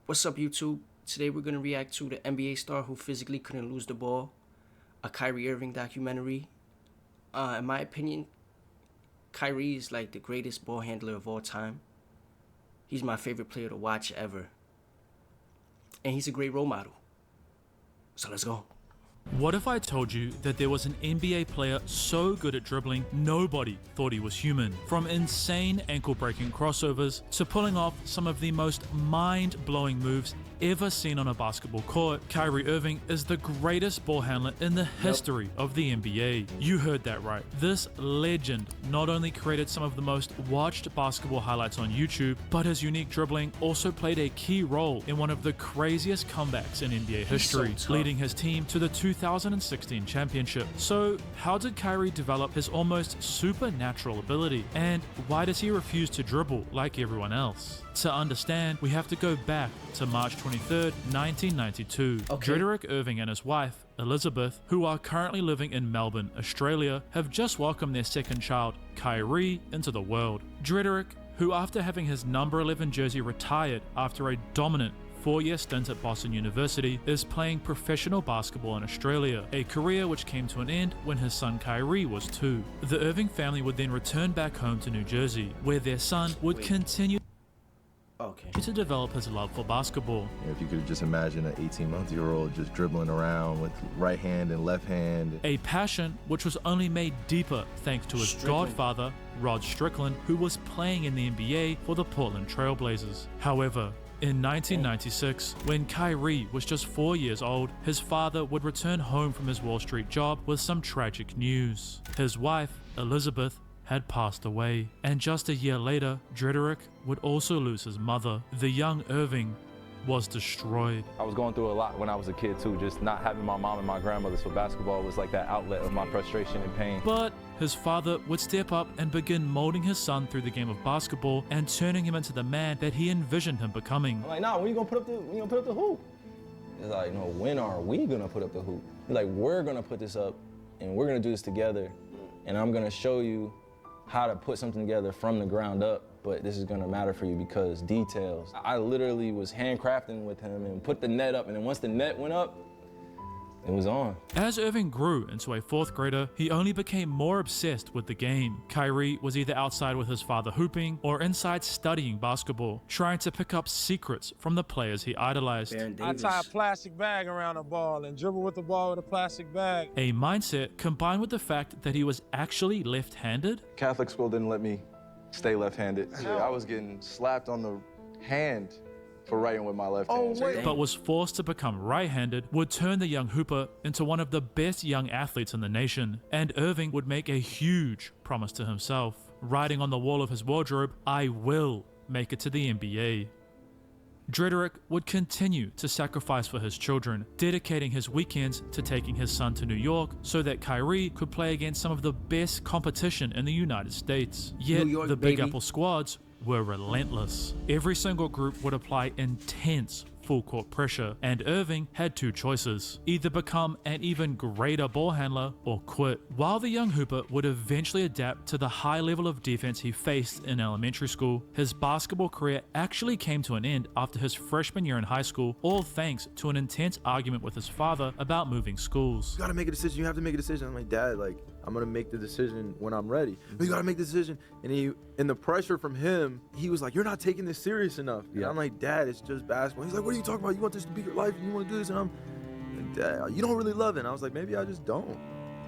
What's up, YouTube? Today we're going to react to the NBA star who physically couldn't lose the ball, a Kyrie Irving documentary. In my opinion, Kyrie is like the greatest ball handler of all time. He's my favorite player to watch ever. And he's a great role model. So let's go. What if I told you that there was an NBA player so good at dribbling, nobody thought he was human? From insane ankle-breaking crossovers to pulling off some of the most mind-blowing moves ever seen on a basketball court, Kyrie Irving is the greatest ball handler in the history of the NBA. You heard that right. This legend not only created some of the most watched basketball highlights on YouTube, but his unique dribbling also played a key role in one of the craziest comebacks in NBA history, leading his team to the 2016 championship. So how did Kyrie develop his almost supernatural ability? And why does he refuse to dribble like everyone else? To understand, we have to go back to March 23rd, 1992. Drederik Irving and his wife, Elizabeth, who are currently living in Melbourne, Australia, have just welcomed their second child, Kyrie, into the world. Drederik, who after having his number 11 jersey retired after a dominant 4-year stint at Boston University, is playing professional basketball in Australia, a career which came to an end when his son Kyrie was 2. The Irving family would then return back home to New Jersey, where their son would continue to develop his love for basketball. If you could just imagine an 18-month-old just dribbling around with right hand and left hand. A passion which was only made deeper thanks to his godfather, Rod Strickland, who was playing in the NBA for the Portland Trail Blazers. However, in 1996, when Kyrie was just 4 years old, his father would return home from his Wall Street job with some tragic news. His wife, Elizabeth, had passed away, and just a year later, Drederik would also lose his mother. The young Irving was destroyed. I was going through a lot when I was a kid too. Just not having my mom and my grandmother, so basketball was like that outlet of my frustration and pain. But his father would step up and begin molding his son through the game of basketball and turning him into the man that he envisioned him becoming. I'm like, nah, when you gonna put up the hoop? It's like, no, when are we gonna put up the hoop? Like, we're gonna put this up and we're gonna do this together, and I'm gonna show you how to put something together from the ground up, but this is gonna matter for you because details. I literally was handcrafting with him and put the net up, and then once the net went up, it was on. As Irving grew into a 4th grader, he only became more obsessed with the game. Kyrie was either outside with his father hooping or inside studying basketball, trying to pick up secrets from the players he idolized. I tie a plastic bag around a ball and dribble with the ball with a plastic bag. A mindset combined with the fact that he was actually left-handed. Catholic school didn't let me stay left-handed. Yeah, I was getting slapped on the hand for writing with my left hand. But was forced to become right-handed, would turn the young hooper into one of the best young athletes in the nation. And Irving would make a huge promise to himself, writing on the wall of his wardrobe, "I will make it to the NBA." Drederik would continue to sacrifice for his children, dedicating his weekends to taking his son to New York so that Kyrie could play against some of the best competition in the United States. Yet the Big Apple squads were relentless. Every single group would apply intense full court pressure, and Irving had 2 choices: either become an even greater ball handler or quit. While the young hooper would eventually adapt to the high level of defense he faced in elementary school, his basketball career actually came to an end after his freshman year in high school, all thanks to an intense argument with his father about moving schools. You gotta make a decision, you have to make a decision. I'm like, Dad, like, I'm gonna make the decision when I'm ready. But you gotta make the decision. And the pressure from him, he was like, you're not taking this serious enough. And I'm like, Dad, it's just basketball. He's like, what are you talking about? You want this to be your life? You wanna do this? And I'm like, Dad, you don't really love it. And I was like, maybe I just don't.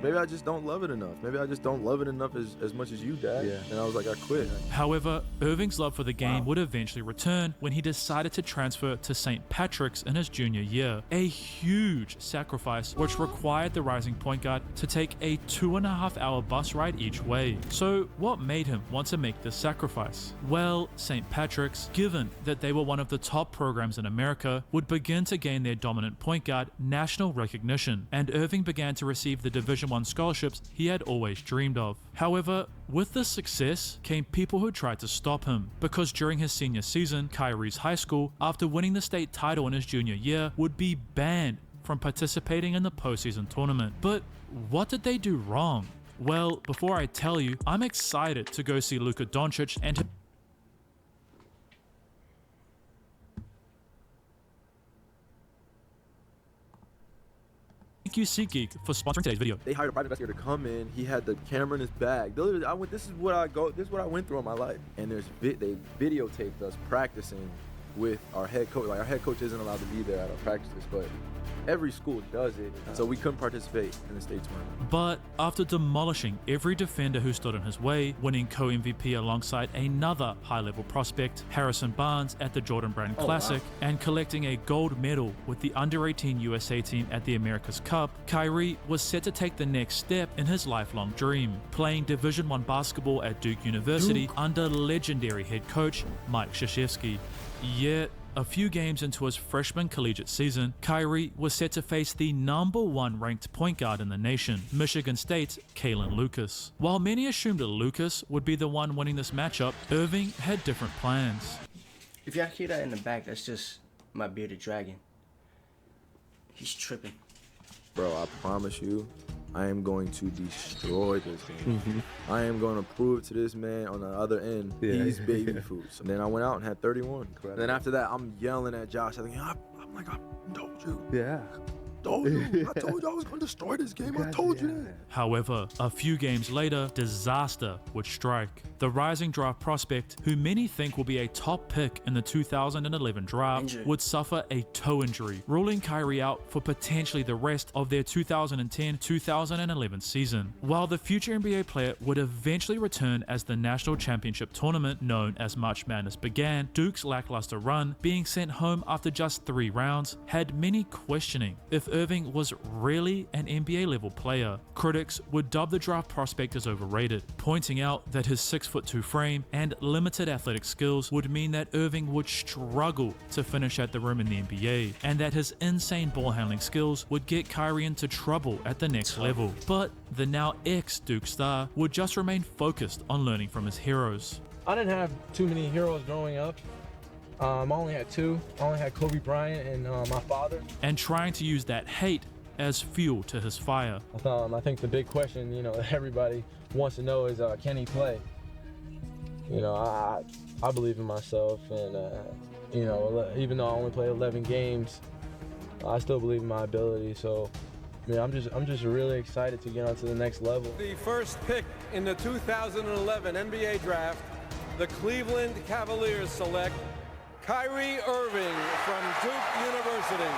Maybe I just don't love it enough. Maybe I just don't love it enough as much as you, Dad. And I was like, I quit. However, Irving's love for the game would eventually return when he decided to transfer to St. Patrick's in his junior year. A huge sacrifice which required the rising point guard to take a 2.5-hour bus ride each way. So what made him want to make this sacrifice? Well, St. Patrick's, given that they were one of the top programs in America, would begin to gain their dominant point guard national recognition, and Irving began to receive the Division I scholarships he had always dreamed of. However, with this success came people who tried to stop him, because during his senior season, Kyrie's high school, after winning the state title in his junior year, would be banned from participating in the postseason tournament. But what did they do wrong? Well, before I tell you, I'm excited to go see Luka Doncic and you, SeatGeek, for sponsoring today's video. They hired a private investigator to come in. He had the camera in his bag. Literally, this is what I went through in my life. And they videotaped us practicing with our head coach. Like, our head coach isn't allowed to be there at our practices, but every school does it, so we couldn't participate in the state tournament. But after demolishing every defender who stood in his way, winning co-MVP alongside another high-level prospect, Harrison Barnes, at the Jordan Brand Classic, and collecting a gold medal with the under-18 USA team at the America's Cup, KYRIE was set to take the next step in his lifelong dream, playing Division I basketball at Duke University under legendary head coach Mike Krzyzewski. Yet, a few games into his freshman collegiate season, KYRIE was set to face the #1 ranked point guard in the nation, Michigan State's Kalen Lucas. While many assumed that Lucas would be the one winning this matchup, Irving had different plans. If y'all hear that in the back, that's just my bearded dragon. He's tripping. Bro, I promise you, I am going to destroy this game. I am going to prove to this man on the other end, he's baby food. So then I went out and had 31. Then after that, I'm yelling at Josh. I'm like, I told you. Yeah. I told you I was going to destroy this game. I told you that. However, a few games later, disaster would strike. The rising draft prospect, who many think will be a top pick in the 2011 draft, would suffer a toe injury, ruling KYRIE out for potentially the rest of their 2010-2011 season. While the future NBA player would eventually return as the national championship tournament known as March Madness began, Duke's lackluster run, being sent home after just 3 rounds, had many questioning if Irving was really an NBA level player. Critics would dub the draft prospect as overrated, pointing out that his 6'2" frame and limited athletic skills would mean that Irving would struggle to finish at the rim in the NBA, and that his insane ball handling skills would get KYRIE into trouble at the next level. But the now ex-Duke star would just remain focused on learning from his heroes. I didn't have too many heroes growing up. I only had 2. I only had Kobe Bryant and my father. And trying to use that hate as fuel to his fire. I think the big question, that everybody wants to know is, can he play? I believe in myself, and even though I only played 11 games, I still believe in my ability. So, I'm just really excited to get on to the next level. The first pick in the 2011 NBA draft, the Cleveland Cavaliers select KYRIE Irving from Duke University.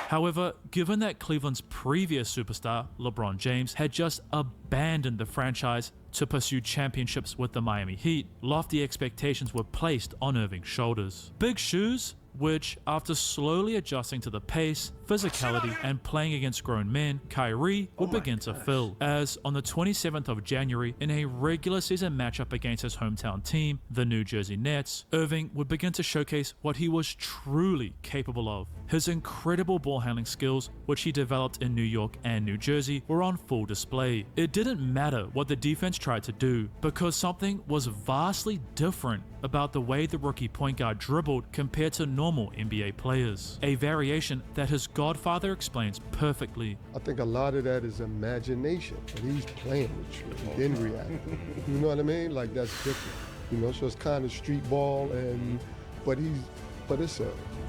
However, given that Cleveland's previous superstar, LeBron James, had just abandoned the franchise to pursue championships with the Miami Heat, lofty expectations were placed on Irving's shoulders. Big shoes, which, after slowly adjusting to the pace, physicality, and playing against grown men, KYRIE would begin to fill, as on the 27th of January, in a regular season matchup against his hometown team, the New Jersey Nets, Irving would begin to showcase what he was truly capable of. His incredible ball handling skills, which he developed in New York and New Jersey, were on full display. It didn't matter what the defense tried to do, because something was vastly different about the way the rookie point guard dribbled compared to normal NBA players, a variation that his godfather explains perfectly. I think a lot of that is imagination, but he's playing with you, he didn't react. You know what I mean? Like, that's different. So it's kind of street ball, but it's a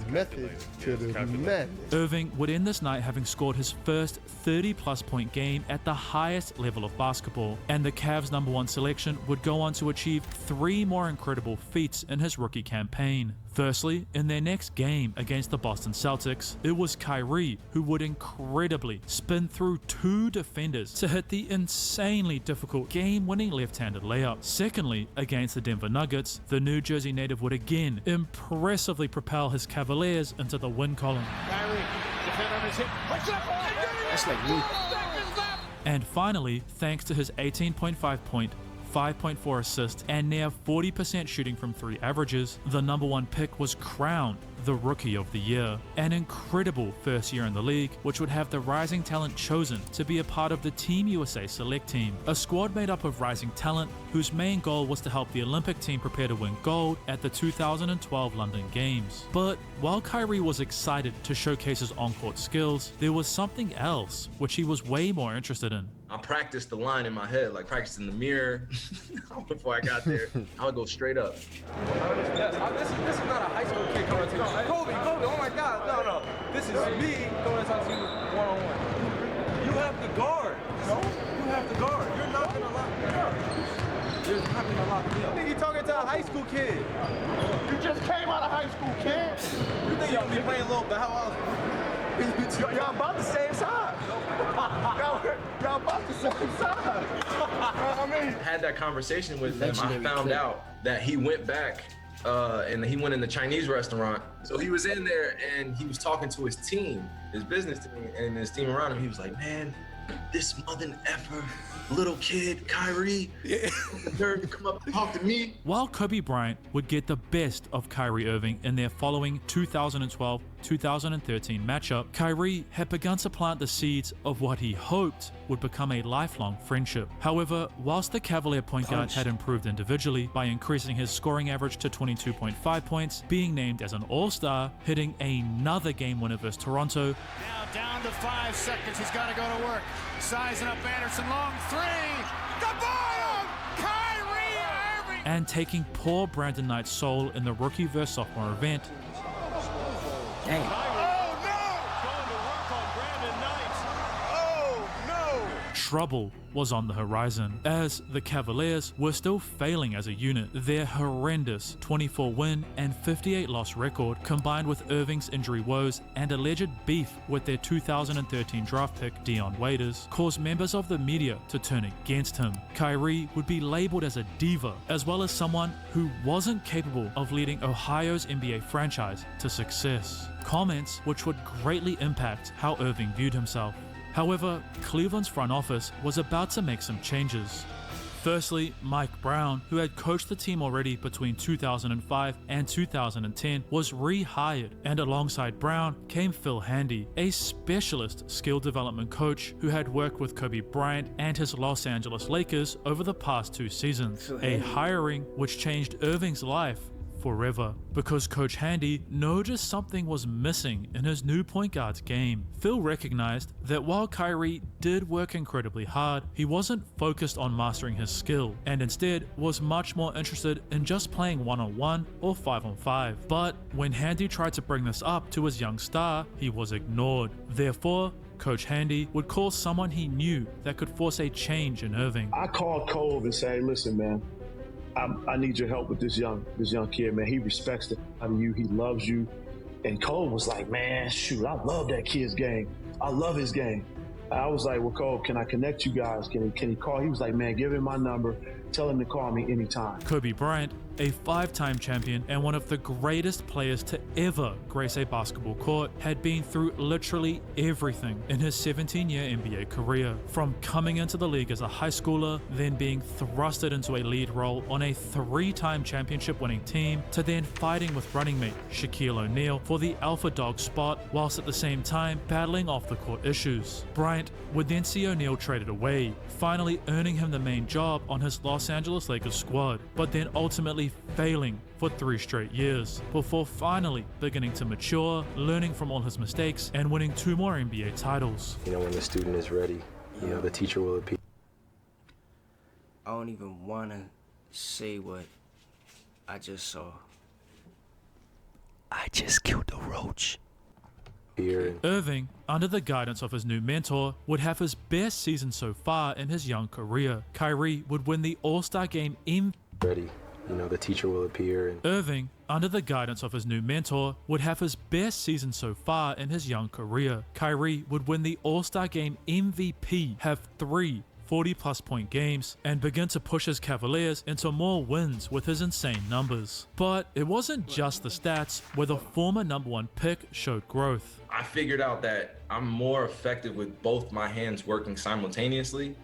method to the madness. Irving would end this night having scored his first 30-plus point game at the highest level of basketball, and the Cavs' #1 selection would go on to achieve 3 more incredible feats in his rookie campaign. Firstly, in their next game against the Boston Celtics, it was KYRIE who would incredibly spin through 2 defenders to hit the insanely difficult game-winning left-handed layup. Secondly, against the Denver Nuggets, the New Jersey native would again impressively propel his Cavaliers into the win column. That's like me. And finally, thanks to his 18.5 point, 5.4 assists, and near 40% shooting from 3 averages, the #1 pick was crowned the Rookie of the Year. An incredible first year in the league, which would have the rising talent chosen to be a part of the Team USA Select Team, a squad made up of rising talent whose main goal was to help the Olympic team prepare to win gold at the 2012 London Games. But while KYRIE was excited to showcase his on-court skills, there was something else which he was way more interested in. I practiced the line in my head, like practiced in the mirror before I got there. I would go straight up. This is not a high school kid coming to you. Kobe, oh my God, no. This is me going to talk to you one-on-one. You have the guard. No? You have the guard. You're not gonna lock me up. You're not gonna lock me up. You talking to a high school kid. You just came out of high school, kid. You think y'all be playing a little bow wow? Y'all about the same size. Y'all about the same size. I mean, Had that conversation with him. I Legendary found clip. out that he went back and he went in the Chinese restaurant. So he was in there and he was talking to his team, his business team, and his team around him. He was like, man, this mother effer little kid, Kyrie, nerve to come up and talk to me. While Kobe Bryant would get the best of Kyrie Irving in their following 2012-2013 matchup, Kyrie had begun to plant the seeds of what he hoped would become a lifelong friendship. However, whilst the Cavalier point guard had improved individually by increasing his scoring average to 22.5 points, being named as an All-Star, hitting another game winner versus Toronto, Now down to 5 seconds. He's got to go to work. Sizing up Anderson. Long three. The bottom. Kyrie Irving. and taking poor Brandon Knight's soul in the rookie versus sophomore event. Dang. Trouble was on the horizon, as the Cavaliers were still failing as a unit. Their horrendous 24-win and 58-loss record, combined with Irving's injury woes and alleged beef with their 2013 draft pick Dion Waiters, caused members of the media to turn against him. Kyrie would be labeled as a diva, as well as someone who wasn't capable of leading Ohio's NBA franchise to success. Comments which would greatly impact how Irving viewed himself. However, Cleveland's front office was about to make some changes. Firstly, Mike Brown, who had coached the team already between 2005 and 2010, was rehired, and alongside Brown came Phil Handy, a specialist skill development coach who had worked with Kobe Bryant and his Los Angeles Lakers over the past 2 seasons, a hiring which changed Irving's life forever, because Coach Handy noticed something was missing in his new point guard's game. Phil recognized that while Kyrie did work incredibly hard, he wasn't focused on mastering his skill, and instead was much more interested in just playing 1-on-1 or 5-on-5. But when Handy tried to bring this up to his young star, he was ignored. Therefore, Coach Handy would call someone he knew that could force a change in Irving. I called Cove and said, listen, man, I need your help with this young kid, man. He respects the out of you. He loves you. And Cole was like, man, shoot, I love that kid's game. I love his game. I was like, well, Cole, can I connect you guys? Can he call? He was like, man, give him my number. Tell him to call me anytime. Kobe Bryant, a 5-time champion and one of the greatest players to ever grace a basketball court, had been through literally everything in his 17-year NBA career. From coming into the league as a high schooler, then being thrusted into a lead role on a 3-time championship-winning team, to then fighting with running mate Shaquille O'Neal for the alpha dog spot, whilst at the same time battling off-the-court issues. Bryant would then see O'Neal traded away, finally earning him the main job on his Los Angeles Lakers squad, but then ultimately failing for 3 straight years, before finally beginning to mature, learning from all his mistakes, and winning 2 more NBA titles. You know, when the student is ready, you know, the teacher will appear. I don't even want to say what I just saw. I just killed a roach. Irving, under the guidance of his new mentor, would have his best season so far in his young career. Kyrie would win the All-Star Game Ready. You know, the teacher will appear. Irving, under the guidance of his new mentor, would have his best season so far in his young career. Kyrie would win the All-Star Game MVP, have 3 40-plus point games, and begin to push his Cavaliers into more wins with his insane numbers. But it wasn't just the stats where the former #1 pick showed growth. I figured out that I'm more effective with both my hands working simultaneously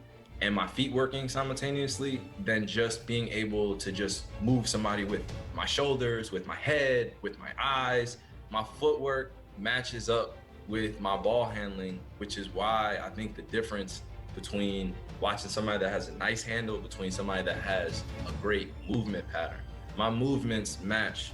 and my feet working simultaneously than just being able to just move somebody with my shoulders, with my head, with my eyes. My footwork matches up with my ball handling, which is why I think the difference between watching somebody that has a nice handle between somebody that has a great movement pattern. My movements match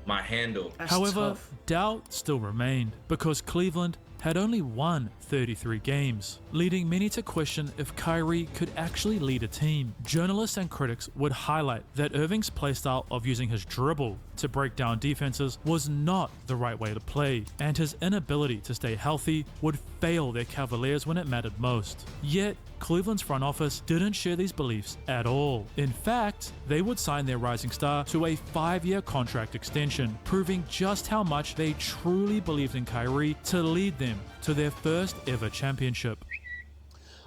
my handle. However, doubt still remained, because Cleveland had only won 33 games, leading many to question if Kyrie could actually lead a team. Journalists and critics would highlight that Irving's playstyle of using his dribble to break down defenses was not the right way to play, and his inability to stay healthy would fail their Cavaliers when it mattered most. Yet, Cleveland's front office didn't share these beliefs at all. In fact, they would sign their rising star to a 5-year contract extension, proving just how much they truly believed in Kyrie to lead them to their first ever championship.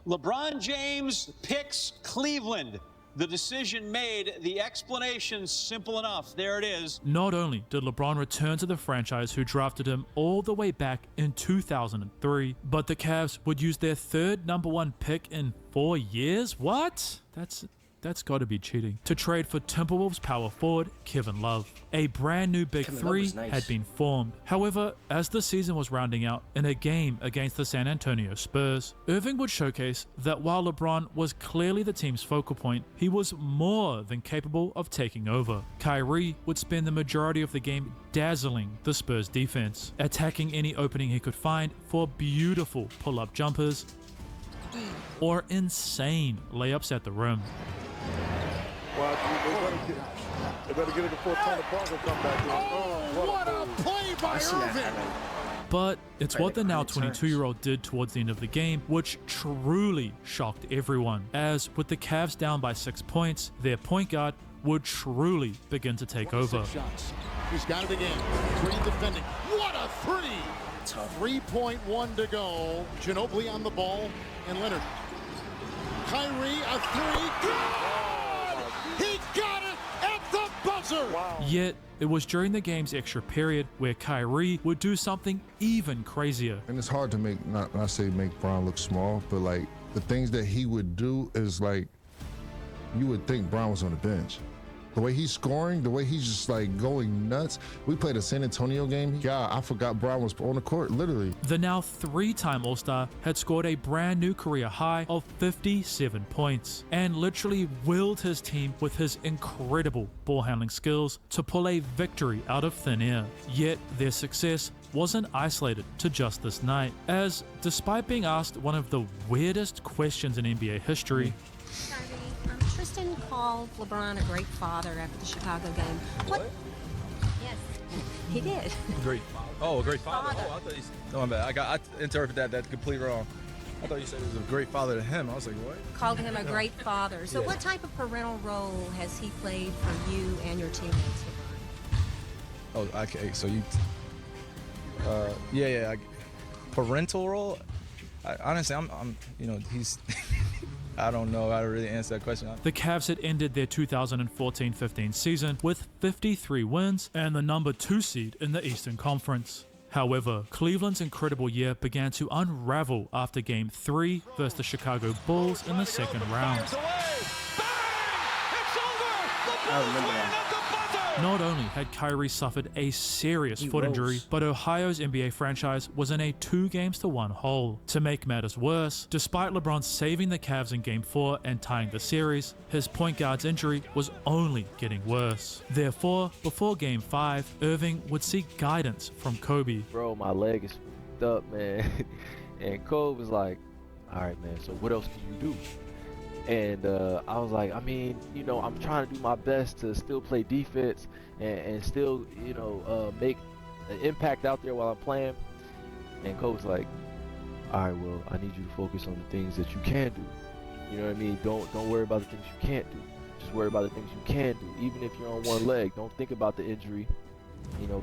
LeBron James picks Cleveland. The decision made, the explanation simple enough. There it is. Not only did LeBron return to the franchise who drafted him all the way back in 2003, but the Cavs would use their third #1 pick in 4 years? What? That's got to be cheating. To trade for Timberwolves power forward Kevin Love. A brand new Big Three had been formed. However, as the season was rounding out in a game against the San Antonio Spurs, Irving would showcase that while LeBron was clearly the team's focal point, he was more than capable of taking over. Kyrie would spend the majority of the game dazzling the Spurs defense, attacking any opening he could find for beautiful pull-up jumpers or insane layups at the rim. Well, they better get it before Tony Parker come back in. What a play by Irving! But it's what the now 22-year-old did towards the end of the game which truly shocked everyone, as with the Cavs down by 6 points, their point guard would truly begin to take over. He's got it again. Three defending. What a three! 3.1 to go. Ginobili on the ball, and Leonard. Kyrie, a three. Good! He got it at the buzzer! Wow. Yet, it was during the game's extra period where Kyrie would do something even crazier. And it's hard to make, not say make Bron look small, but like the things that he would do is like, you would think Bron was on the bench. The way he's scoring, the way he's just like going nuts. We played a San Antonio game. God, I forgot Bron was on the court, literally. The now 3-time All-Star had scored a brand new career high of 57 points and literally willed his team with his incredible ball handling skills to pull a victory out of thin air. Yet their success wasn't isolated to just this night, as despite being asked one of the weirdest questions in NBA history, Tristan called LeBron a great father after the Chicago game. What? Yes, he did. Great father. Oh, a great father. Oh, I thought you said, no, I'm bad. I interpreted that completely wrong. I thought you said he was a great father to him. I was like, what? Called him a great father. So what type of parental role has he played for you and your teammates, LeBron? Oh, okay. So you, parental role? Honestly, I'm he's, I don't know how to really answer that question. The Cavs had ended their 2014-15 season with 53 wins and the #2 seed in the Eastern Conference. However, Cleveland's incredible year began to unravel after Game 3 versus the Chicago Bulls in the second round. I remember that. Not only had Kyrie suffered a serious foot injury, but Ohio's NBA franchise was in a 2-1 hole. To make matters worse, despite LeBron saving the Cavs in Game 4 and tying the series, his point guard's injury was only getting worse. Therefore, before Game 5, Irving would seek guidance from Kobe. Bro, my leg is f***ed up, man. And Kobe was like, all right, man, so what else can you do? And I was like, I mean, I'm trying to do my best to still play defense and still, make an impact out there while I'm playing. And Coach was like, all right, well, I need you to focus on the things that you can do. You know what I mean? Don't worry about the things you can't do. Just worry about the things you can do. Even if you're on one leg, don't think about the injury.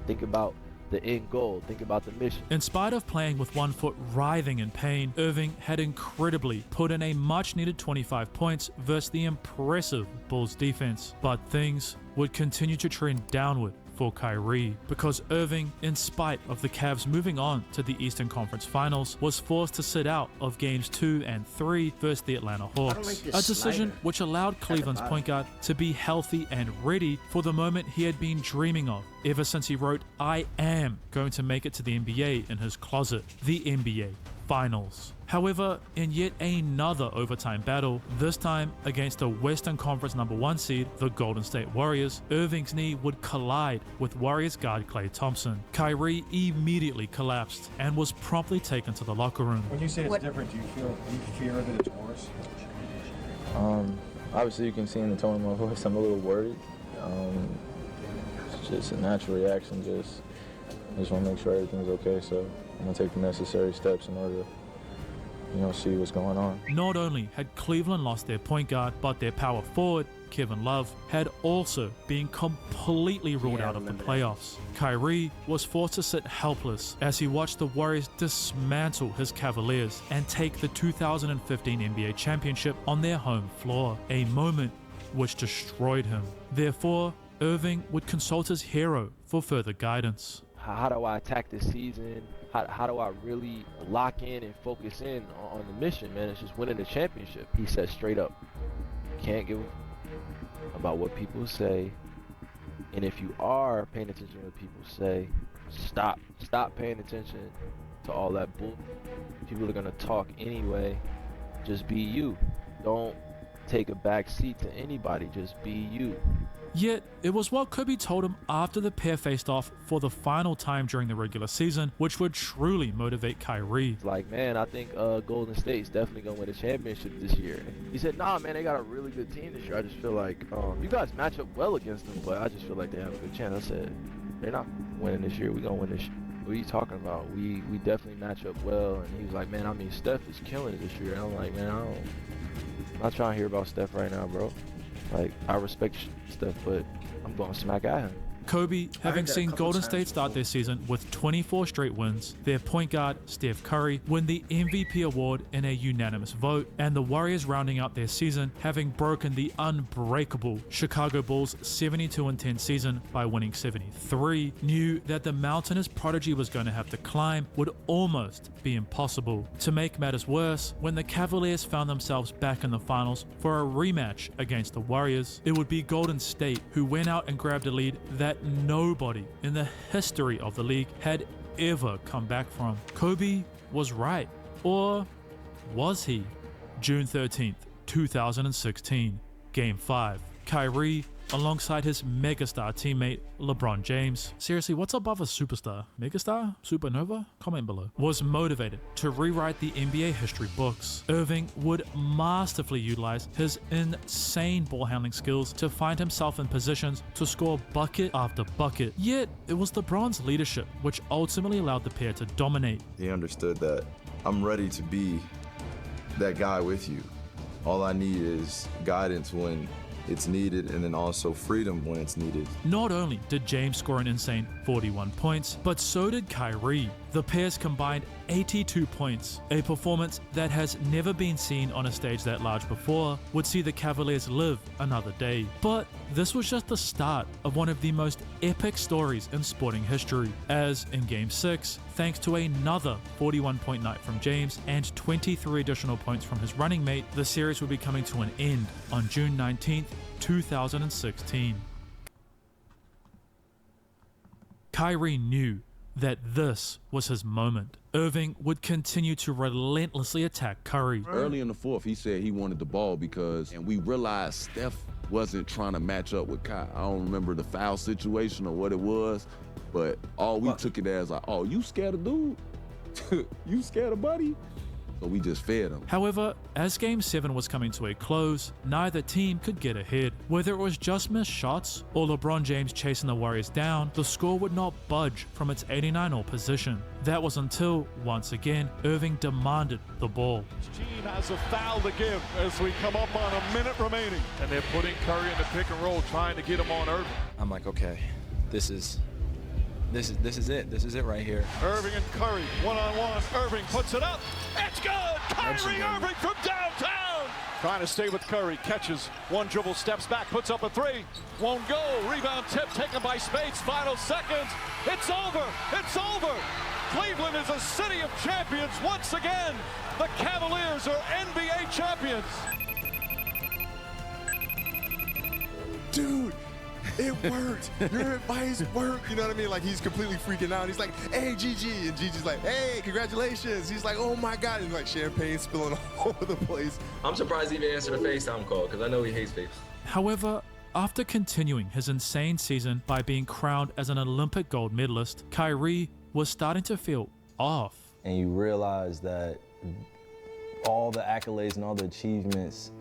Think about the end goal. Think about the mission. In spite of playing with one foot writhing in pain, Irving had incredibly put in a much-needed 25 points versus the impressive Bulls defense. But things would continue to trend downward for Kyrie, because Irving, in spite of the Cavs moving on to the Eastern Conference Finals, was forced to sit out of Games 2 and 3 versus the Atlanta Hawks. A decision which allowed Cleveland's point guard to be healthy and ready for the moment he had been dreaming of ever since he wrote, "I am going to make it to the NBA" in his closet, the NBA Finals. However, in yet another overtime battle, this time against the Western Conference #1 seed, the Golden State Warriors, Irving's knee would collide with Warriors guard Klay Thompson. Kyrie immediately collapsed and was promptly taken to the locker room. When you say it's different, do you fear that it's worse? Obviously you can see in the tone of my voice I'm a little worried. just a natural reaction. I just want to make sure everything's okay. So I'm gonna take the necessary steps in order to, see what's going on. Not only had Cleveland lost their point guard, but their power forward, Kevin Love, had also been completely ruled out of the playoffs. Kyrie was forced to sit helpless as he watched the Warriors dismantle his Cavaliers and take the 2015 NBA championship on their home floor, a moment which destroyed him. Therefore, Irving would consult his hero for further guidance. How do I attack this season? How do I really lock in and focus in on the mission, man? It's just winning the championship. He said straight up, you can't give about what people say, and if you are paying attention to what people say, stop paying attention to all that bull. People are gonna talk anyway. Just be you. Don't take a back seat to anybody. Just be you. Yet, it was what Kobe told him after the pair faced off for the final time during the regular season, which would truly motivate Kyrie. It's like, man, I think Golden State's definitely going to win a championship this year. He said, nah, man, they got a really good team this year. I just feel like you guys match up well against them, but I just feel like they have a good chance. I said, they're not winning this year. We're going to win this year. What are you talking about? We definitely match up well. And he was like, man, I mean, Steph is killing it this year. And I'm like, man, I'm not trying to hear about Steph right now, bro. Like, I respect Steph, but I'm going to smack at him. Kobe, having seen Golden State start their season with 24 straight wins, their point guard, Steph Curry, win the MVP award in a unanimous vote, and the Warriors rounding out their season, having broken the unbreakable Chicago Bulls 72-10 season by winning 73, knew that the mountainous prodigy was going to have to climb would almost be impossible. To make matters worse, when the Cavaliers found themselves back in the finals for a rematch against the Warriors, it would be Golden State who went out and grabbed a lead that nobody in the history of the league had ever come back from. Kobe was right. Or was he? June 13th, 2016, Game 5. Kyrie alongside his megastar teammate LeBron James. Seriously, what's above a superstar? Megastar? Supernova? Comment below. Was motivated to rewrite the NBA history books. Irving would masterfully utilize his insane ball handling skills to find himself in positions to score bucket after bucket. Yet, it was LeBron's leadership which ultimately allowed the pair to dominate. He understood that I'm ready to be that guy with you. All I need is guidance when it's needed, and then also freedom when it's needed. Not only did James score an insane 41 points, but so did Kyrie. The pairs combined 82 points, a performance that has never been seen on a stage that large before, would see the Cavaliers live another day. But this was just the start of one of the most epic stories in sporting history, as in Game 6, thanks to another 41-point night from James and 23 additional points from his running mate, the series would be coming to an end on June 19th, 2016. Kyrie knew that this was his moment. Irving would continue to relentlessly attack Curry. Early in the fourth, he said he wanted the ball and we realized Steph wasn't trying to match up with Kai. I don't remember the foul situation or what it was, but all we took it as like, oh, you scared of dude? You scared of buddy? So we just fed him. However, as Game 7 was coming to a close, neither team could get ahead. Whether it was just missed shots or LeBron James chasing the Warriors down, the score would not budge from its 89-all position. That was until, once again, Irving demanded the ball. Each team has a foul to give as we come up on a minute remaining. And they're putting Curry in the pick and roll, trying to get him on Irving. I'm like, okay, this is it. This is it right here. Irving and Curry, one-on-one. Irving puts it up. It's good! Kyrie Irving from downtown! Trying to stay with Curry. Catches one dribble, steps back, puts up a three. Won't go. Rebound tip taken by Spates. Final seconds. It's over. It's over. Cleveland is a city of champions once again. The Cavaliers are NBA champions. Dude, it worked. Your advice worked. You know what I mean? Like, he's completely freaking out. He's like, hey, Gigi. And Gigi's like, hey, congratulations. He's like, oh my God. And like champagne spilling all over the place. I'm surprised he even answered a FaceTime call because I know he hates FaceTime. However, after continuing his insane season by being crowned as an Olympic gold medalist, Kyrie was starting to feel off. And you realize that all the accolades and all the achievements,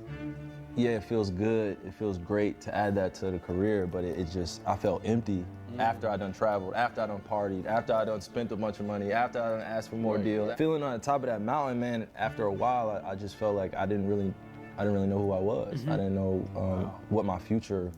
yeah, it feels good. It feels great to add that to the career, but it just, I felt empty. after I done traveled, after I done partied, after I done spent a bunch of money, after I done asked for more deals. Feeling on the top of that mountain, man, after a while, I just felt like I didn't really know who I was. I didn't know what my future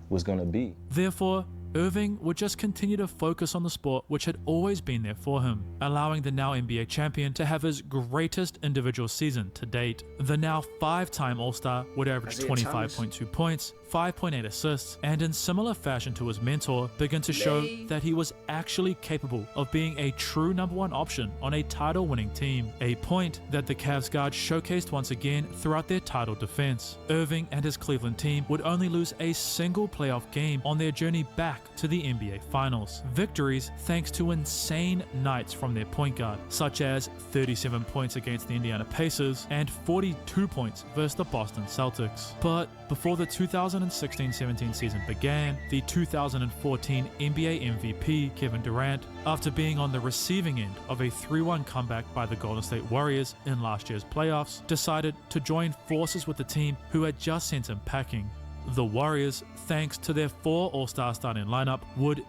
was gonna be. Therefore, Irving would just continue to focus on the sport which had always been there for him, allowing the now NBA champion to have his greatest individual season to date. The now 5-time All-Star would average 25.2 points, 5.8 assists, and in similar fashion to his mentor, begin to show that he was actually capable of being a true #1 option on a title-winning team, a point that the Cavs guard showcased once again throughout their title defense. Irving and his Cleveland team would only lose a single playoff game on their journey back to the NBA Finals. Victories thanks to insane nights from their point guard, such as 37 points against the Indiana Pacers and 42 points versus the Boston Celtics. But before the 2016-17 season began, the 2014 NBA MVP Kevin Durant, after being on the receiving end of a 3-1 comeback by the Golden State Warriors in last year's playoffs, decided to join forces with the team who had just sent him packing. The Warriors, thanks to their 4 All-Star starting lineup, would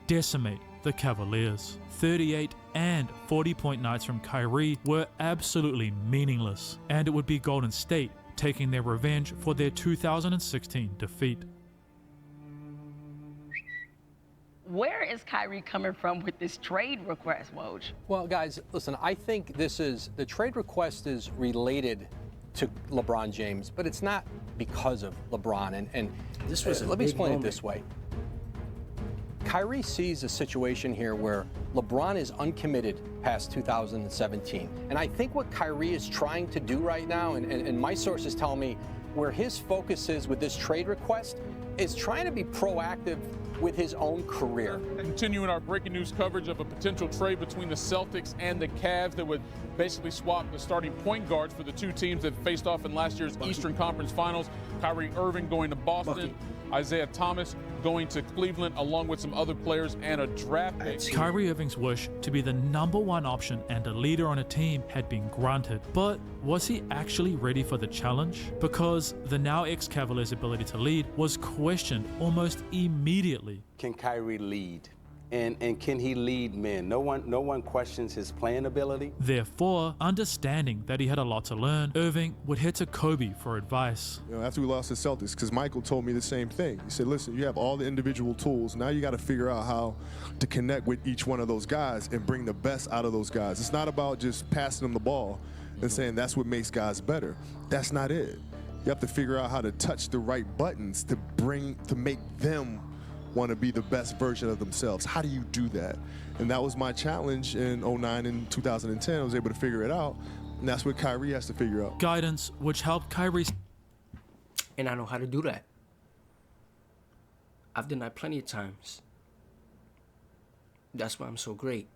decimate the Cavaliers. 38 and 40-point nights from Kyrie were absolutely meaningless, and it would be Golden State taking their revenge for their 2016 defeat. Where is Kyrie coming from with this trade request, Woj? Well, guys, listen, I think the trade request is related to LeBron James, but it's not because of LeBron. And this was let me explain it this way. Kyrie sees a situation here where LeBron is uncommitted past 2017. And I think what Kyrie is trying to do right now, and my sources tell me where his focus is with this trade request, is trying to be proactive with his own career. Continuing our breaking news coverage of a potential trade between the Celtics and the Cavs that would basically swap the starting point guards for the two teams that faced off in last year's Eastern Conference Finals. Kyrie Irving going to Boston, Isaiah Thomas going to Cleveland, along with some other players and a draft pick. Kyrie Irving's wish to be the #1 option and a leader on a team had been granted, but was he actually ready for the challenge? Because the now ex-Cavaliers' ability to lead was questioned almost immediately. Can Kyrie lead? And can he lead men? No one questions his playing ability. Therefore, understanding that he had a lot to learn, Irving would head to Kobe for advice. After we lost the Celtics, because Michael told me the same thing. He said, listen, you have all the individual tools. Now you got to figure out how to connect with each one of those guys and bring the best out of those guys. It's not about just passing them the ball and saying that's what makes guys better. That's not it. You have to figure out how to touch the right buttons to make them want to be the best version of themselves. How do you do that? And that was my challenge in 2009 and 2010. I was able to figure it out, and that's what Kyrie has to figure out. Guidance which helped Kyrie. And I know how to do that. I've done that plenty of times. That's why I'm so great.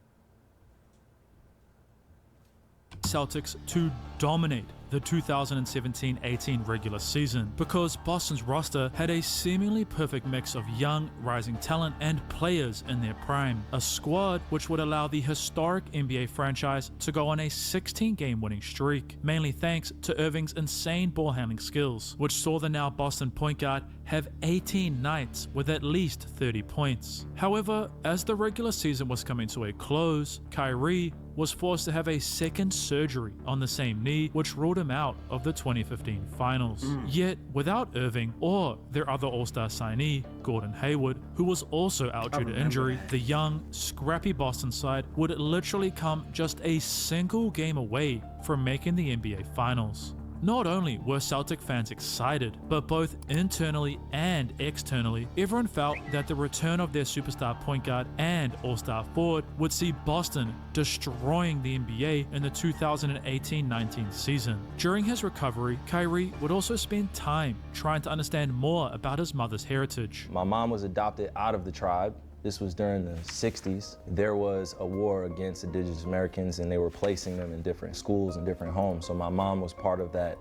Celtics to dominate the 2017-18 regular season, because Boston's roster had a seemingly perfect mix of young, rising talent and players in their prime. A squad which would allow the historic NBA franchise to go on a 16-game winning streak, mainly thanks to Irving's insane ball handling skills, which saw the now Boston point guard have 18 nights with at least 30 points. However, as the regular season was coming to a close, Kyrie was forced to have a second surgery on the same knee, which ruled him out of the 2015 finals. Yet, without Irving or their other All-Star signee, Gordon Hayward, who was also out due to injury, the young, scrappy Boston side would literally come just a single game away from making the NBA Finals. Not only were Celtic fans excited, but both internally and externally, everyone felt that the return of their superstar point guard and all-star forward would see Boston destroying the NBA in the 2018-19 season. During his recovery, Kyrie would also spend time trying to understand more about his mother's heritage. My mom was adopted out of the tribe. This was during the 60s. There was a war against indigenous Americans, and they were placing them in different schools and different homes. So my mom was part of that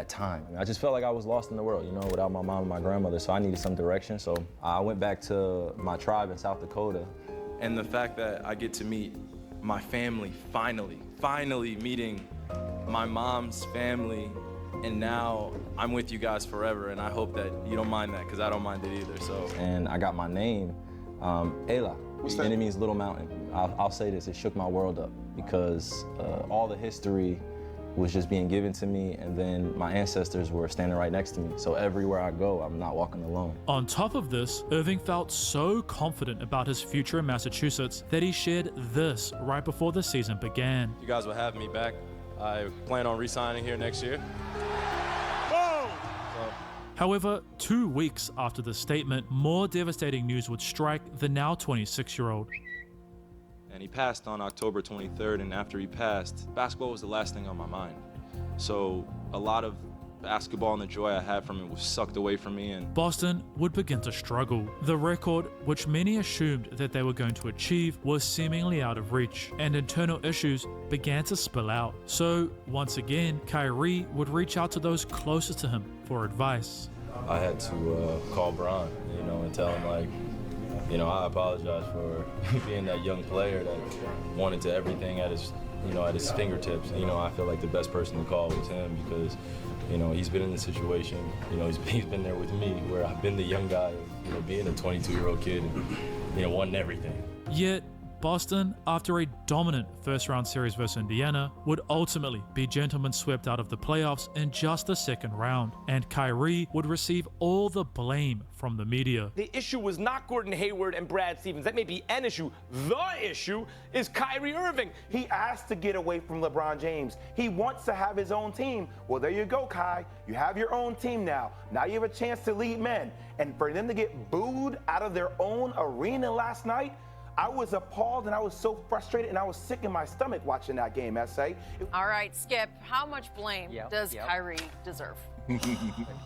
time. And I just felt like I was lost in the world, without my mom and my grandmother, so I needed some direction. So I went back to my tribe in South Dakota. And the fact that I get to meet my family, finally meeting my mom's family, and now I'm with you guys forever, and I hope that you don't mind that, because I don't mind it either. So. And I got my name Ela, What's and that? it means little mountain. I'll say this, it shook my world up because all the history was just being given to me, and then my ancestors were standing right next to me. So everywhere I go, I'm not walking alone. On top of this, Irving felt so confident about his future in Massachusetts that he shared this right before the season began. You guys will have me back. I plan on re-signing here next year. However, 2 weeks after the statement, more devastating news would strike the now 26-year-old. And he passed on October 23rd, and after he passed, basketball was the last thing on my mind. So a lot of basketball and the joy I had from it was sucked away from me. And Boston would begin to struggle. The record, which many assumed that they were going to achieve, was seemingly out of reach, and internal issues began to spill out. So once again, Kyrie would reach out to those closest to him for advice. I had to call Bron, and tell him, like, I apologize for being that young player that wanted to everything at his fingertips. I feel like the best person to call was him because, he's been in the situation. He's been there with me where I've been the young guy, being a 22-year-old kid and, wanting everything. Yet, Boston, after a dominant first-round series versus Indiana, would ultimately be gentlemen swept out of the playoffs in just the second round, and Kyrie would receive all the blame from the media. The issue was not Gordon Hayward and Brad Stevens. That may be an issue. The issue is Kyrie Irving. He asked to get away from LeBron James. He wants to have his own team. Well, there you go, Kai. You have your own team now. Now you have a chance to lead men. And for them to get booed out of their own arena last night, I was appalled and I was so frustrated and I was sick in my stomach watching that game, S.A. All right, Skip, how much blame does Kyrie deserve?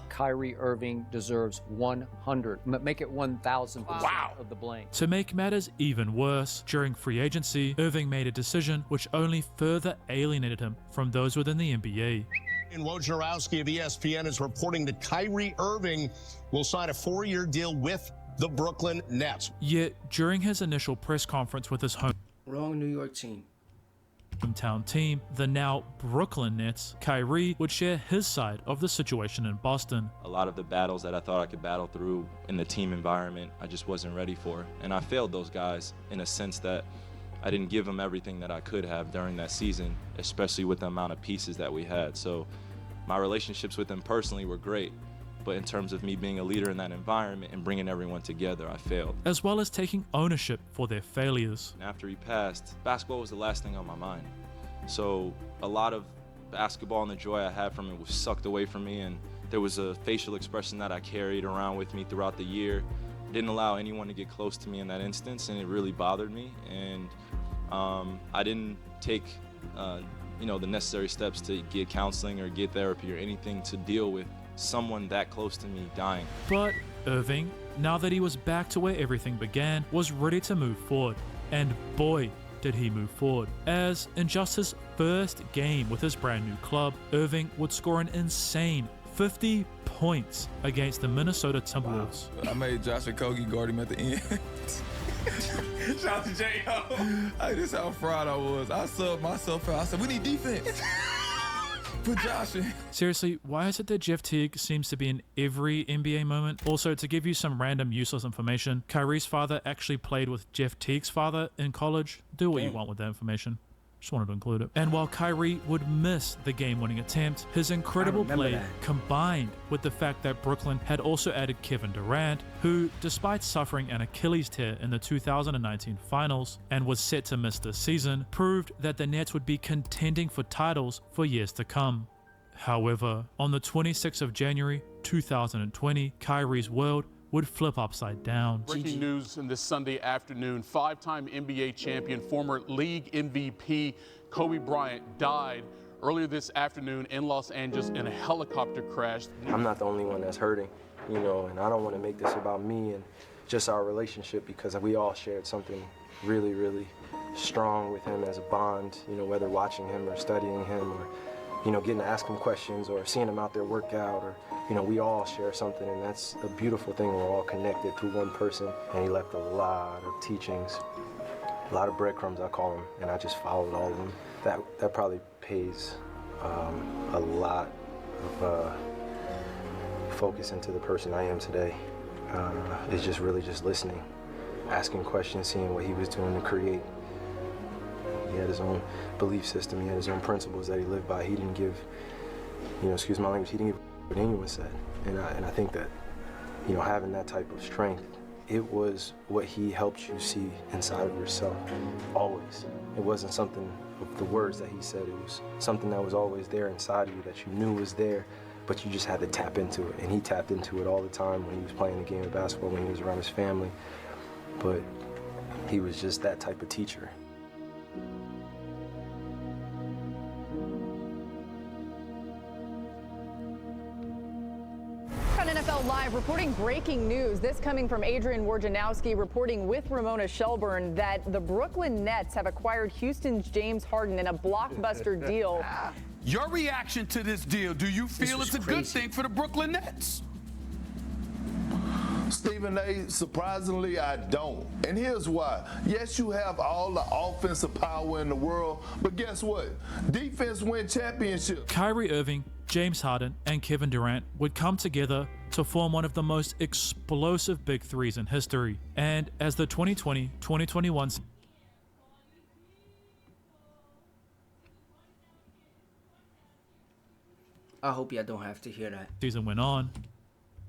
Kyrie Irving deserves 100, make it 1,000% of the blame. To make matters even worse, during free agency, Irving made a decision which only further alienated him from those within the NBA. And Wojnarowski of ESPN is reporting that Kyrie Irving will sign a 4-year deal with the Brooklyn Nets. Yet, during his initial press conference with his Wrong New York team. hometown team, the now Brooklyn Nets, Kyrie would share his side of the situation in Boston. A lot of the battles that I thought I could battle through in the team environment, I just wasn't ready for. And I failed those guys in a sense that I didn't give them everything that I could have during that season, especially with the amount of pieces that we had. So my relationships with them personally were great. But in terms of me being a leader in that environment and bringing everyone together, I failed. As well as taking ownership for their failures. And after he passed, basketball was the last thing on my mind. So a lot of basketball and the joy I had from it was sucked away from me, and there was a facial expression that I carried around with me throughout the year. Didn't allow anyone to get close to me in that instance, and it really bothered me. And I didn't take the necessary steps to get counseling or get therapy or anything to deal with someone that close to me dying. But Irving, now that he was back to where everything began, was ready to move forward. And boy, did he move forward. As in just his first game with his brand new club, Irving would score an insane 50 points against the Minnesota Timberwolves. I made Josh Okogie guard him at the end. Shout out to J.O. This is how fraud I was. I subbed myself out. I said, we need defense. Put Josh in. Seriously, why is it that Jeff Teague seems to be in every NBA moment? Also, to give you some random useless information, Kyrie's father actually played with Jeff Teague's father in college. Do what you want with that information. Just wanted to include it. And while Kyrie would miss the game-winning attempt, his incredible play combined with the fact that Brooklyn had also added Kevin Durant, who, despite suffering an Achilles tear in the 2019 finals and was set to miss this season, proved that the Nets would be contending for titles for years to come. However, on the 26th of January 2020, Kyrie's world would flip upside down. Breaking news in this Sunday afternoon, five-time NBA champion, former league MVP Kobe Bryant died earlier this afternoon in Los Angeles in a helicopter crash. I'm not the only one that's hurting, and I don't want to make this about me and just our relationship, because we all shared something really, really strong with him as a bond, whether watching him or studying him or getting to ask him questions or seeing him out there work out, or, we all share something, and that's a beautiful thing. We're all connected through one person, and he left a lot of teachings, a lot of breadcrumbs, I call them, and I just followed all of them. That probably pays a lot of focus into the person I am today. It's just really just listening asking questions, seeing what he was doing to create. He had his own belief system. He had his own principles that he lived by. He didn't give, excuse my language, he didn't give what anyone said. And I think that, having that type of strength, it was what he helped you see inside of yourself, always. It wasn't something of the words that he said. It was something that was always there inside of you that you knew was there, but you just had to tap into it. And he tapped into it all the time when he was playing the game of basketball, when he was around his family. But he was just that type of teacher. On NFL Live, reporting breaking news. This coming from Adrian Wojnarowski, reporting with Ramona Shelburne that the Brooklyn Nets have acquired Houston's James Harden in a blockbuster deal. Your reaction to this deal, do you feel it's a good thing for the Brooklyn Nets? Stephen A., surprisingly, I don't. And here's why. Yes, you have all the offensive power in the world, but guess what? Defense win championships. Kyrie Irving, James Harden, and Kevin Durant would come together to form one of the most explosive big threes in history. And as the 2020-2021 I hope y'all don't have to hear that. season went on,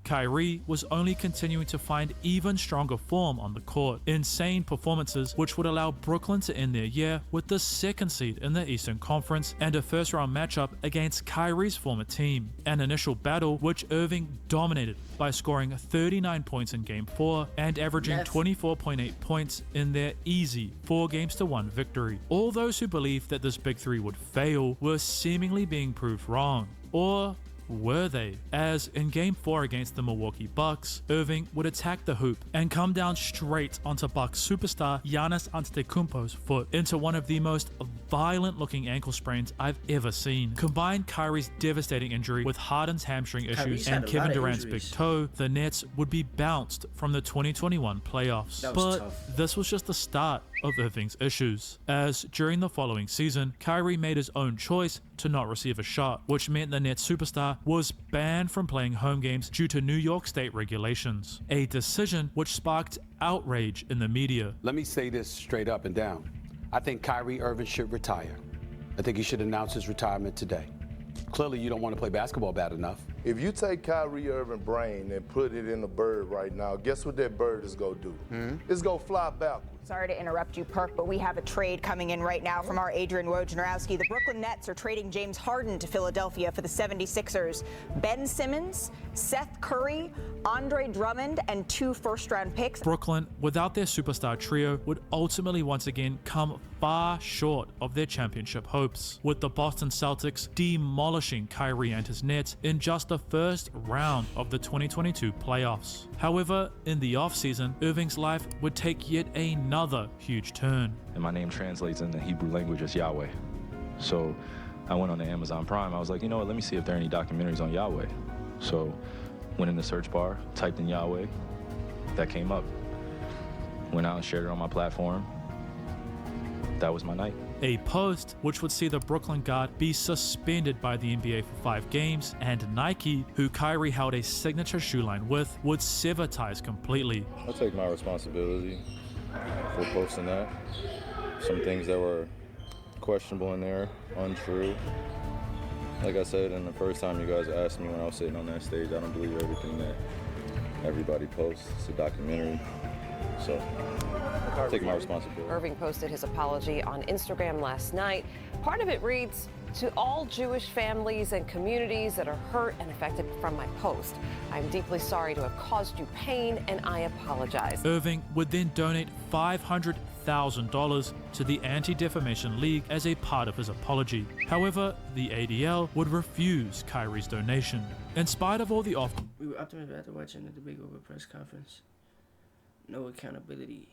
Kyrie was only continuing to find even stronger form on the court. Insane performances which would allow Brooklyn to end their year with the second seed in the Eastern Conference and a first round matchup against Kyrie's former team. An initial battle which Irving dominated by scoring 39 points in Game 4 and averaging 24.8 points in their easy 4-1 victory. All those who believed that this big three would fail were seemingly being proved wrong. Or were they? As in Game 4 against the Milwaukee Bucks, Irving would attack the hoop and come down straight onto Bucks superstar Giannis Antetokounmpo's foot into one of the most violent looking ankle sprains I've ever seen. Combine Kyrie's devastating injury with Harden's hamstring issues and Kevin Durant's big toe, the Nets would be bounced from the 2021 playoffs. But this was just the start of Irving's issues, as during the following season, Kyrie made his own choice to not receive a shot, which meant the Nets superstar was banned from playing home games due to New York State regulations, a decision which sparked outrage in the media. Let me say this straight up and down. I think Kyrie Irving should retire. I think he should announce his retirement today. Clearly, you don't want to play basketball bad enough. If you take Kyrie Irving's brain and put it in a bird right now, guess what that bird is going to do? It's going to fly backwards. Sorry to interrupt you, Perk, but we have a trade coming in right now from our Adrian Wojnarowski. The Brooklyn Nets are trading James Harden to Philadelphia for the 76ers. Ben Simmons, Seth Curry, Andre Drummond, and 2 first-round picks. Brooklyn, without their superstar trio, would ultimately once again come far short of their championship hopes, with the Boston Celtics demolishing Kyrie and his Nets in just the first round of the 2022 playoffs. However, in the offseason, Irving's life would take yet another huge turn. And my name translates in the Hebrew language as Yahweh. So I went on to Amazon Prime. I was like, you know what, let me see if there are any documentaries on Yahweh. So went in the search bar, typed in Yahweh, that came up. Went out and shared it on my platform. That was my night. A post which would see the Brooklyn guard be suspended by the NBA for 5 games, and Nike, who Kyrie held a signature shoe line with, would sever ties completely. I'll take my responsibility for posting that. Some things that were questionable in there, untrue. Like I said, and the first time you guys asked me when I was sitting on that stage, I don't believe everything that everybody posts. It's a documentary. So I'm taking my responsibility. Irving posted his apology on Instagram last night. Part of it reads, "To all Jewish families and communities that are hurt and affected from my post, I'm deeply sorry to have caused you pain, and I apologize." Irving would then donate $500,000 to the Anti-Defamation League as a part of his apology. However, the ADL would refuse Kyrie's donation. In spite of all the We were optimistic after watching the debate over press conference. No accountability.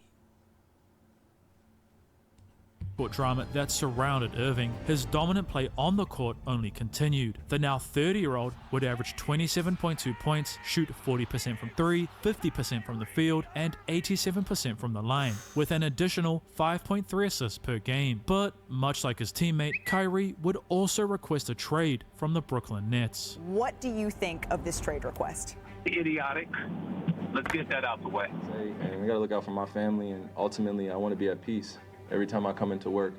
drama that surrounded Irving, his dominant play on the court only continued. The now 30-year-old would average 27.2 points, shoot 40% from 3, 50% from the field, and 87% from the line, with an additional 5.3 assists per game. But much like his teammate, Kyrie would also request a trade from the Brooklyn Nets. What do you think of this trade request? Idiotic. let's get that out the way. And we got to look out for my family, and ultimately I want to be at peace every time I come into work,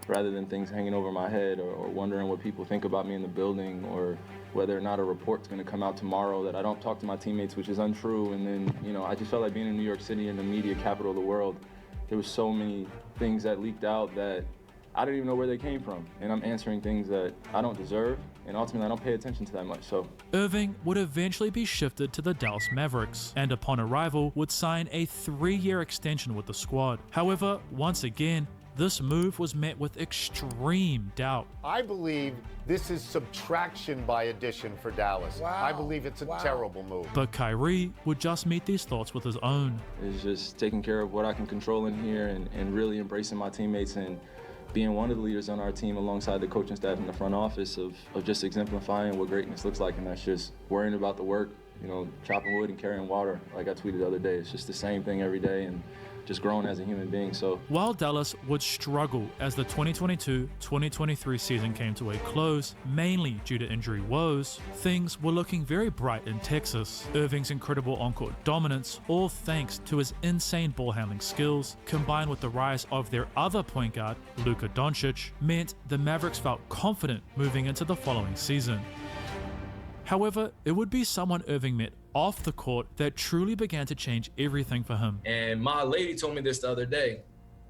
rather than things hanging over my head or wondering what people think about me in the building, or whether or not a report's going to come out tomorrow that I don't talk to my teammates, which is untrue. And then, you know, I just felt like being in New York City, in the media capital of the world, there was so many things that leaked out that I didn't even know where they came from. And I'm answering things that I don't deserve, and ultimately I don't pay attention to that much. So Irving would eventually be shifted to the Dallas Mavericks, and upon arrival would sign a 3-year extension with the squad. However, once again, this move was met with extreme doubt. I believe this is subtraction by addition for Dallas. Wow. I believe it's a terrible move. But Kyrie would just meet these thoughts with his own. It's just taking care of what I can control in here, and really embracing my teammates, and being one of the leaders on our team alongside the coaching staff in the front office of just exemplifying what greatness looks like. And that's just worrying about the work, you know, chopping wood and carrying water. Like I tweeted the other day, it's just the same thing every day, and just growing as a human being. So while Dallas would struggle as the 2022-2023 season came to a close, mainly due to injury woes, things were looking very bright in Texas. Irving's incredible on-court dominance, all thanks to his insane ball handling skills, combined with the rise of their other point guard, Luka Doncic, meant the Mavericks felt confident moving into the following season. However, it would be someone Irving met off the court that truly began to change everything for him. And my lady told me this the other day.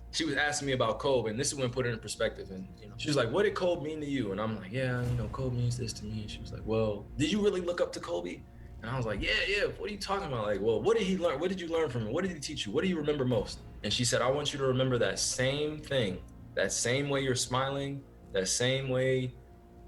She was asking me about Kobe, and this is when I put it in perspective. And she was like, "What did Kobe mean to you?" And I'm like, "Yeah, Kobe means this to me." And she was like, "Well, did you really look up to Kobe?" And I was like, "Yeah. What are you talking about? Like, well, what did he learn? What did you learn from him? What did he teach you? What do you remember most?" And she said, "I want you to remember that same thing, that same way you're smiling, that same way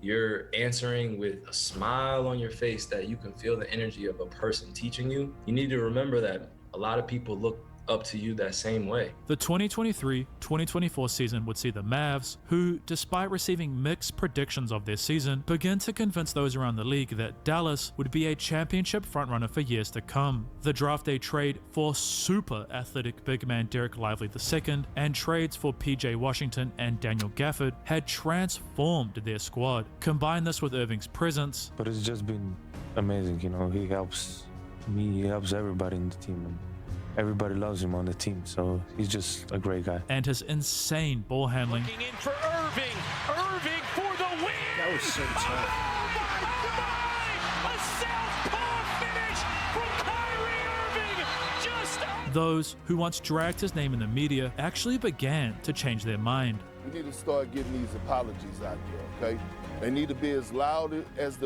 you're answering with a smile on your face, that you can feel the energy of a person teaching you. You need to remember that a lot of people look up to you that same way." The 2023-2024 season would see the Mavs, who, despite receiving mixed predictions of their season, begin to convince those around the league that Dallas would be a championship frontrunner for years to come. The draft day trade for super athletic big man Derek Lively II and trades for PJ Washington and Daniel Gafford had transformed their squad. Combine this with Irving's presence. But it's just been amazing, he helps me, he helps everybody in the team. And everybody loves him on the team, so he's just a great guy. And his insane ball handling. Looking in for Irving. Irving for the win. That was so tough. A southpaw finish from Kyrie Irving. Those who once dragged his name in the media actually began to change their mind. We need to start getting these apologies out there, okay? They need to be as loud as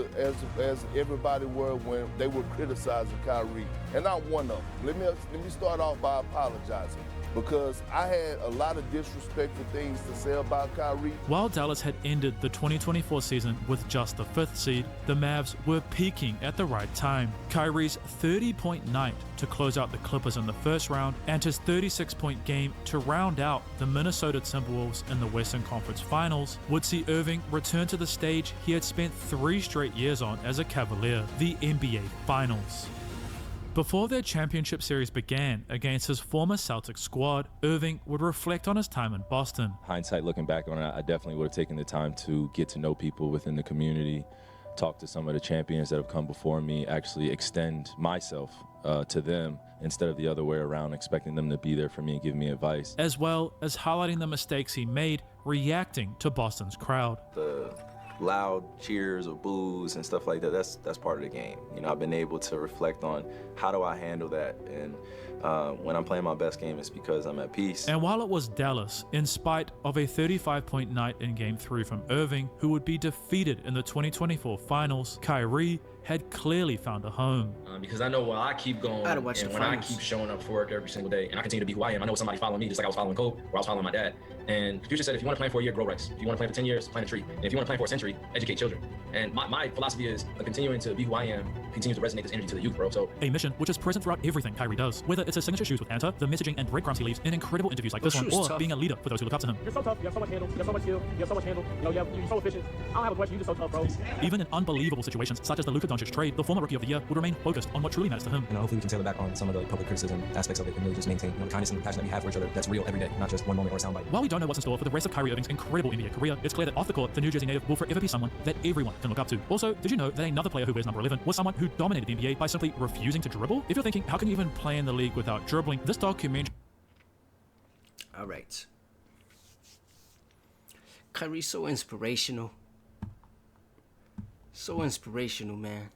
everybody were when they were criticizing Kyrie. And not one of them. Let me start off by apologizing, because I had a lot of disrespectful things to say about Kyrie. While Dallas had ended the 2024 season with just the 5th seed, the Mavs were peaking at the right time. Kyrie's 30-point night to close out the Clippers in the first round, and his 36-point game to round out the Minnesota Timberwolves in the Western Conference Finals would see Irving return to the stage he had spent 3 straight years on as a Cavalier, the NBA Finals. Before their championship series began against his former Celtics squad, Irving would reflect on his time in Boston. Hindsight, looking back on it, I definitely would have taken the time to get to know people within the community, talk to some of the champions that have come before me, actually extend myself to them instead of the other way around, expecting them to be there for me and give me advice. As well as highlighting the mistakes he made reacting to Boston's crowd. The loud cheers or boos and stuff like that, that's part of the game. I've been able to reflect on how do I handle that, and when I'm playing my best game, it's because I'm at peace. And while it was Dallas, in spite of a 35-point night in Game 3 from Irving, who would be defeated in the 2024 Finals, Kyrie had clearly found a home. Because I know when I keep going and when I keep showing up for work every single day and I continue to be who I am, I know somebody following me just like I was following Kobe or I was following my dad. And Future said, if you want to plan for a year, grow rice. If you want to plan for 10 years, plant a tree. And if you want to plan for a century, educate children. And my philosophy is continuing to be who I am, continues to resonate this energy to the youth, bro. So a mission which is present throughout everything Kyrie does, whether it's his signature shoes with Anta, the messaging and breadcrumbs he leaves in incredible interviews like this one, or being a leader for those who look up to him. You're so tough. You have so much handle. You have so much skill. You have so much handle. You're so efficient. I don't have a question. You're just so tough, bro. Even in unbelievable situations such as the Luka Doncic Doncic trade, the former Rookie of the Year would remain focused on what truly matters to him. Hopefully we can tailor back on some of the public criticism aspects of it and really just maintain the kindness and the passion that we have for each other that's real every day, not just one moment or a soundbite. While we don't know what's in store for the rest of Kyrie Irving's incredible NBA career, it's clear that off the court, the New Jersey native will forever be someone that everyone can look up to. Also, did you know that another player who wears number 11 was someone who dominated the NBA by simply refusing to dribble? If you're thinking, how can you even play in the league without dribbling? This documentary... Alright. Kyrie's so inspirational. So inspirational, man.